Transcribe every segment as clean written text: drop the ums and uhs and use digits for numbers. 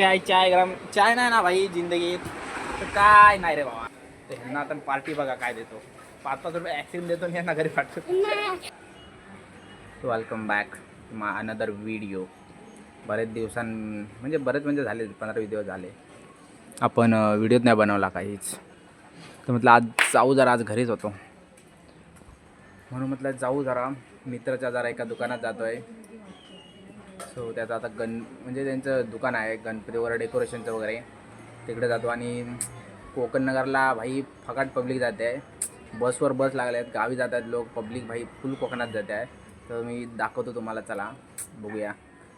चाय चाय गरम चाय नाही ना भाई जिंदगीत तर काय नाही रे बाबा. ह्यांना आता पार्टी बघा काय देतो. 5-5 रुपये ॲक्सिडेंट देतो आणि यांना घरी पाठवतो. वेलकम बॅक मा अनदर व्हिडिओ. बरेच म्हणजे झाले 15-20 दिवस झाले आपण व्हिडिओच नाही बनवला काहीच. तर म्हटलं आज जाऊ जरा, आज घरीच होतो म्हणून म्हटलं जाऊ जरा मित्राच्या जरा एका दुकानात जातो आहे. सो त्याचं आता म्हणजे त्यांचं दुकान आहे गणपती वगैरे डेकोरेशनचं वगैरे, तिकडे जातो. आणि कोकण नगरला भाई फकाट पब्लिक जाते आहे. बसवर बस लागले आहेत, गावी जात आहेत लोक, पब्लिक भाई फुल कोकणात जाते आहे. तर मी दाखवतो तुम्हाला, चला बघूया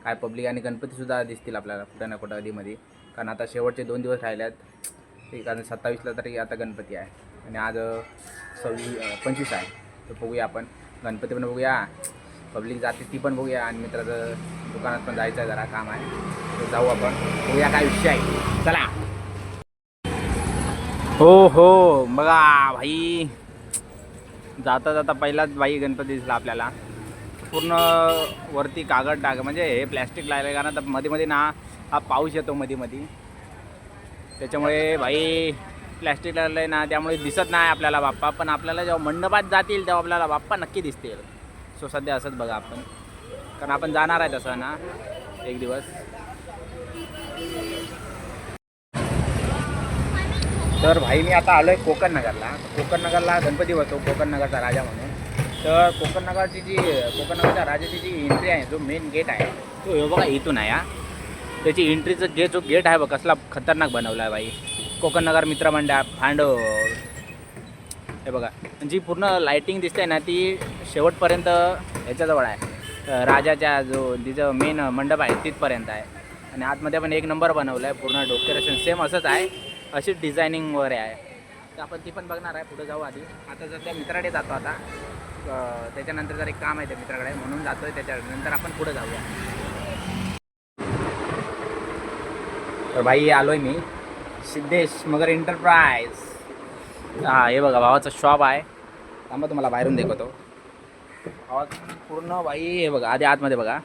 काय पब्लिक. आणि गणपतीसुद्धा दिसतील आपल्याला कुठं ना कुठं आधीमध्ये, कारण आता शेवटचे 2 दिवस राहिले आहेत. कारण 27ला तरी आता गणपती आहे आणि आज 25 आहे. तर बघूया आपण गणपती पण बघूया, पब्लिक जाते ती पण बघूया, आणि मित्राचं दुकानात पण जायचं आहे, जरा काम आहे. तर जाऊ आपण, बघूया काय विषय आहे, चला. हो बघा भाई, जाता जाता पहिलाच भाई गणपती दिसला आपल्याला. पूर्ण वरती कागद म्हणजे हे प्लॅस्टिक लागलं, कारण आता मध्ये ना हा पाऊस येतो मध्ये, त्याच्यामुळे भाई प्लॅस्टिक लागलं आहे ना, त्यामुळे दिसत नाही आपल्याला बाप्पा. पण आपल्याला जेव्हा मंडपात जातील तेव्हा आपल्याला बाप्पा नक्की दिसतील. सो सध्या असंच बघा आपण, कारण आपण जाणार आहे तसं ना एक दिवस. तर भाई मी आता आलो आहे कोकण नगरला गणपती बसतो, कोकण नगरचा राजा म्हणून. तर कोकण नगरच्या राजाची जी एंट्री आहे, जो मेन गेट आहे तो हे बघा इथून आहे. त्याची एंट्रीचं जो गेट आहे बघ, कसला खतरनाक बनवला आहे भाई. कोकण नगर मित्रमंडळ फांडो, हे बघा. जी पूर्ण लाईटिंग दिसते ना ती शेवटपर्यंत ह्याच्याजवळ आहे, राजाच्या जो तिचं मेन मंडप आहे तिथपर्यंत आहे. आणि आतमध्ये पण एक नंबर बनवलं आहे, पूर्ण डेकोरेशन सेम असंच आहे, अशीच डिझायनिंग वगैरे आहे. तर आपण ती पण बघणार आहे, पुढे जाऊ. आधी आता जर त्या मित्राकडे जातो आता, त्याच्यानंतर जर एक काम आहे त्या मित्राकडे म्हणून जातो आहे, त्याच्यानंतर आपण पुढे जाऊया. तर भाई आलो आहे मी सिद्धेश मगर एंटरप्राइज. हां हे बघा भावाचं शॉप आहे. थांबा तुम्हाला बाहेरून दाखवतो. भावाचं पूर्ण भाई हे बघा, आधी आतमध्ये बघा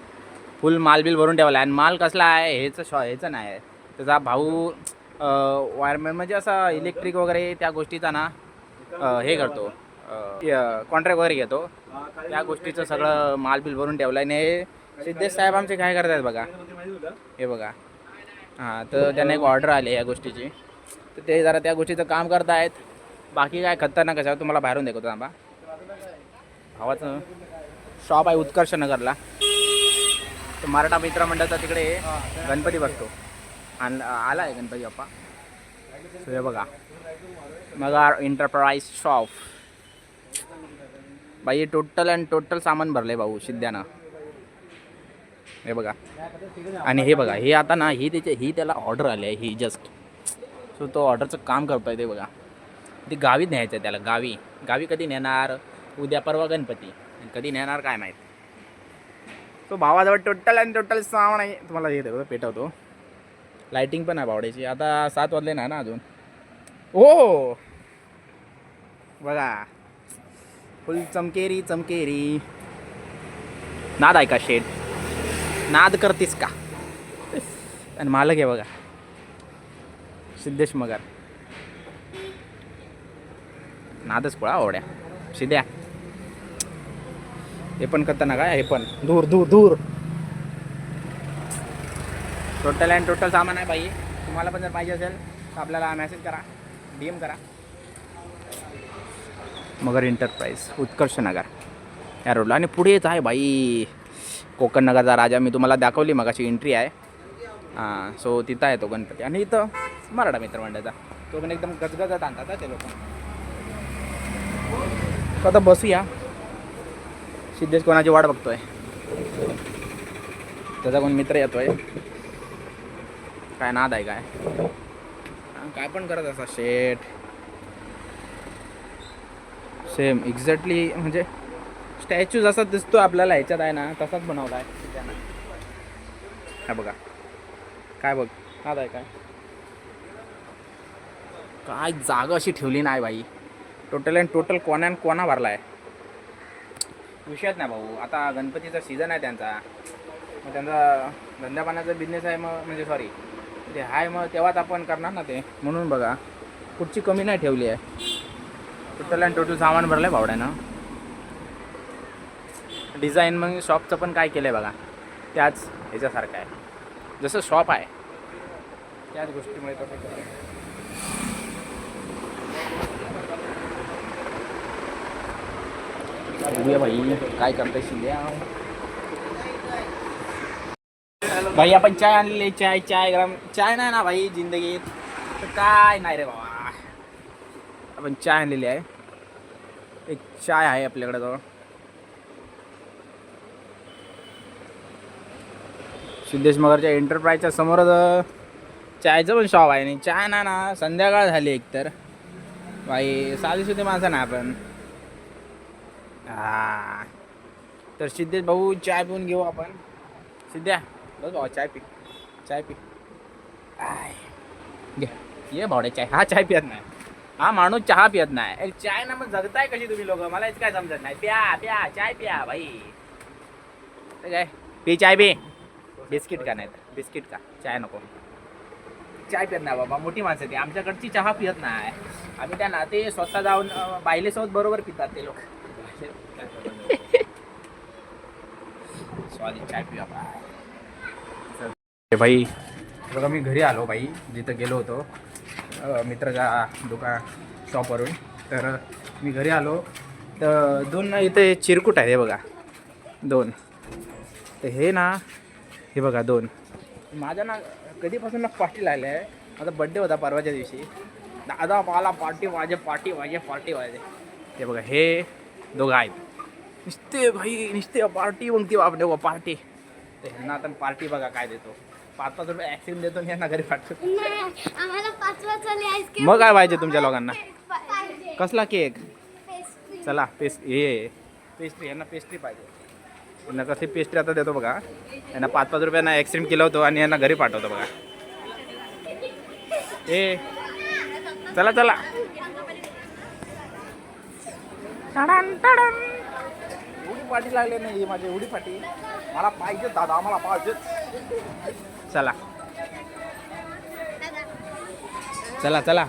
फुल माल भरून ठेवला आहे. आणि माल कसला आहे ह्याचं नाही आहे, त्याचा भाऊ वायरमॅन म्हणजे असा इलेक्ट्रिक वगैरे त्या गोष्टीचा ना हे करतो, कॉन्ट्रॅक्ट वगैरे घेतो, त्या गोष्टीचं सगळं माल भरून ठेवलं आहे. आणि सिद्धेश साहेब आमचे काय करतात बघा, हे बघा. हां तर त्यांना एक ऑर्डर आली या गोष्टीची, तर ते जरा त्या गोष्टीचं काम करत आहेत. बाकी काय खतरनाक कशा तुम्हाला बाहेरून दाखवतो. थांबा, भावाचं शॉप आहे उत्कर्ष नगरला. तर मराठा मित्र मंडळाचा तिकडे गणपती बसतो, आणि आला आहे गणपती बाप्पा. हे बघा मगर एंटरप्राइज शॉप बाई, टोटल सामान भरलं आहे भाऊ सिद्ध्यानं, हे बघा. आणि हे बघा, हे आता ना ही त्याला ऑर्डर आली आहे ही जस्ट. सो तो ऑर्डरचं काम करतो आहे ते बघा. ते गावी न्यायचं आहे त्याला, गावी कधी नेणार, उद्या परवा गणपती, कधी नेणार काय माहीत. तो भावाजवळ टोटल सामान आहे. तुम्हाला हे देतो, पेटवतो. लाईटिंग पण आहे भावड्याची. आता 7 वाजले नाही ना अजून. ओ बघा फुल चमकेरी नाद आहे का शेट, नाद करतीस का. आणि मालक आहे बघा सिद्धेश मगर, नादच पळा आवड्या सिद्ध्या. हे पण खतरनाक आहे, हे पण दूर टोटल सामान आहे भाई. तुम्हाला पण जर पाहिजे असेल तर आपल्याला मेसेज करा, DM करा. मगर एंटरप्राइज उत्कर्ष नगर या रोडला. आणि पुढेच आहे भाई कोकण नगरचा राजा. मी तुम्हाला दाखवली मगाची एंट्री आहे. हां सो तिथं आहे तो गणपती. आणि इथं मराठा मित्र मंडळाचा, तो पण एकदम गजगजत आणतात ते लोक. तर आता बसूया. सिद्धेश कोणाची वाट बघतोय, त्याचा कोण मित्र येतोय. काय नाद आहे काय पण करत असा शेट. सेम एक्झॅक्टली म्हणजे स्टॅच्यू जसा दिसतो आपल्याला ह्याच्यात आहे ना, तसाच बनवला आहे त्यानं. हा बघा काय बघ नाद आहे काय जागा अशी ठेवली नाही भाई. टोटल कोणा भरला आहे विषयच नाही भाऊ. आता गणपतीचा सीझन आहे त्यांचा, मग त्यांचा धंदा पाण्याचा बिझनेस आहे, मग म्हणजे सॉरी ते हाय मग तेव्हाच आपण करणार ना ते, म्हणून बघा कुठची कमी नाही ठेवली आहे. टोटल अँड टोटल सामान भरलं आहे भावड्यानं. डिझाईन मग शॉपचं पण काय केलं आहे बघा, त्याच ह्याच्यासारखं आहे, जसं शॉप आहे त्याच गोष्टीमुळे तो केलं आहे. बघूया भाई काय करताय शिंद्या. भाई आपण चाय आणलेली, चाय गरम चाय नाही ना भाई जिंदगीत, तर काय नाही रे बाबा. आपण चाय आणलेली आहे, एक चाय आहे आपल्याकडे जवळ. सिद्धेश मगरच्या एंटरप्राइजच्या समोरच चायचं पण शॉप आहे. आणि चाय ना संध्याकाळ झाली एकतर भाई, साधी सुधी माणसं ना आपण. हा तर सिद्धेश भाऊ चाय पिऊन घेऊ आपण. सिद्ध्या बस भाऊ चाय पी, चाय पी. घे ये भावड्या चाय. हा चाय पियत नाही, हा माणूस चहा पियत नाही. चाय ना मग जगताय कशी तुम्ही लोक, मला काय समजत नाही. प्या प्या चाय प्या भाई. तर काय पी चाय पी. बिस्किट का नाही, बिस्किट का, चाय नको. चाय पियत नाही बाबा, मोठी माणसं ती. आमच्याकडची चहा पियत नाही आम्ही. त्यांना ते स्वतः जाऊन बायलेसोबत बरोबर पितात ते लोक. स्वादिष्ट चाय पिया भाई. बघा मी घरी आलो भाई, जिथं गेलो होतो मित्राच्या शॉपवरून. तर मी घरी आलो तर दोन इथे चिरकुट आहे, हे बघा दोन. तर हे ना, हे बघा दोन. माझ्या ना कधीपासून ना पार्टी लागली आहे. माझा बड्डे होता परवाच्या दिवशी. दादा मला पार्टी वाजे पार्टी वाजे पार्टी वाजे. हे बघा हे दोघं आहेत, नुसते भाई नुसते पार्टी मग ती बापडे व पार्टी. तर ह्यांना आता पार्टी बघा काय देतो, 5-5 रुपये ॲक्सिम देतो आणि यांना घरी पाठवतो. मग काय पाहिजे तुमच्या लोकांना, कसला केक. चला पेस्ट्री, यांना पेस्ट्री पाहिजे. यांना कशी पेस्ट्री आता देतो बघा. यांना 5-5 रुपयांना ॲक्सिम केलं आणि यांना घरी पाठवतो बघा. चला चला. एवढी पार्टी लागली नाही माझी, एवढी पार्टी मला पाहिजे दादा, आम्हाला पाहिजे. चला चला चला.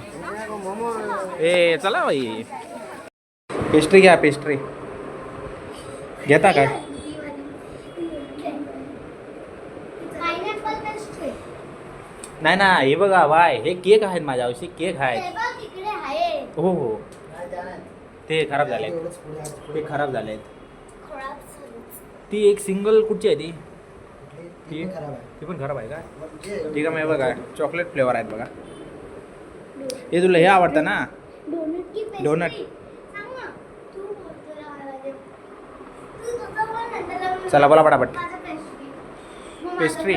चला भाई, पेस्ट्री घ्या. पेस्ट्री घेता काय? नाही ना, हे बघा बाय, हे केक आहेत माझ्याविषयी, केक आहेत. हो हो ते खराब झाले, ते खराब झाले. ती एक सिंगल कुठची आहे ती ती पण खराब आहे का? ठीक आहे. मग बघा चॉकलेट फ्लेवर आहेत बघा. हे तुला हे आवडतं ना डोनट. चला बोला पटापट. पेस्ट्री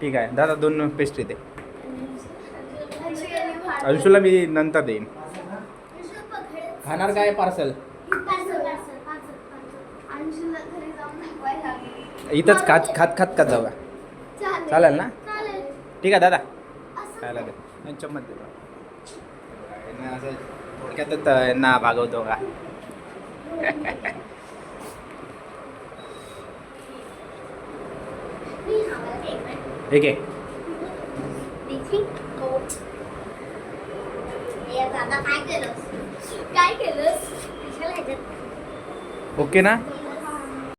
ठीक आहे दादा, 2 पेस्ट्री दे. अंशूला मी नंतर देईन. खाणार काय पार्सल? इथंच खात जाऊया, चालेल ना? ठीक आहे दादा, खायला दे. चम्मच दे. असं थोडक्यातच यांना भागवतो का. ठीक आहे. ओके ना.